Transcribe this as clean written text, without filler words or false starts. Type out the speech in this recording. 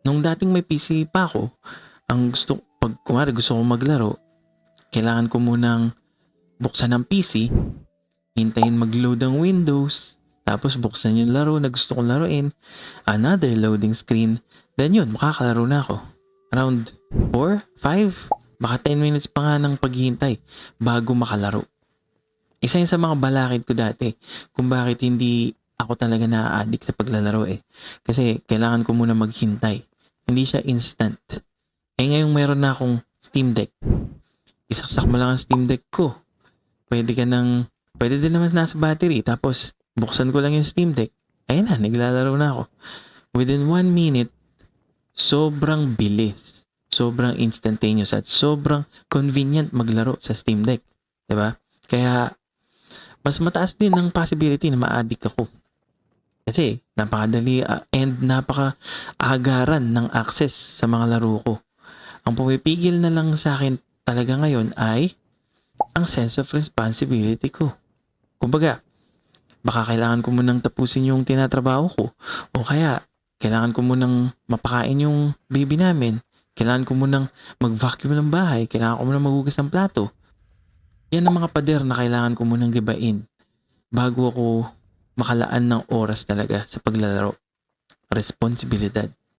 Nung dating may PC pa ako, pag kumari gusto kong maglaro, kailangan ko munang buksan ang PC, hintayin mag-load ang Windows, tapos buksan yung laro na gusto kong laruin, another loading screen, then yun, makakalaro na ako. Around 4, 5, baka 10 minutes pa nga ng paghihintay bago makalaro. Isa yun sa mga balakid ko dati kung bakit hindi ako talaga na-addict sa paglalaro eh. Kasi kailangan ko muna maghintay. Hindi siya instant. Eh ngayong meron na akong Steam Deck, isaksak mo lang ang Steam Deck ko. Pwede din naman nasa battery. Tapos buksan ko lang yung Steam Deck. Ayun na, naglalaro na ako. Within 1 minute, sobrang bilis. Sobrang instantaneous at sobrang convenient maglaro sa Steam Deck. Diba? Kaya mas mataas din ang possibility na ma-addict ako. Kasi napakadali and napaka-agaran ng access sa mga laro ko. Ang pumipigil na lang sa akin talaga ngayon ay ang sense of responsibility ko. Kumbaga, baka kailangan ko munang tapusin yung tinatrabaho ko o kaya kailangan ko munang mapakain yung baby namin. Kailangan ko munang mag-vacuum ng bahay. Kailangan ko munang maghugas ng plato. Yan ang mga pader na kailangan ko munang gibain bago ako makalaan ng oras talaga sa paglalaro. Responsibilidad.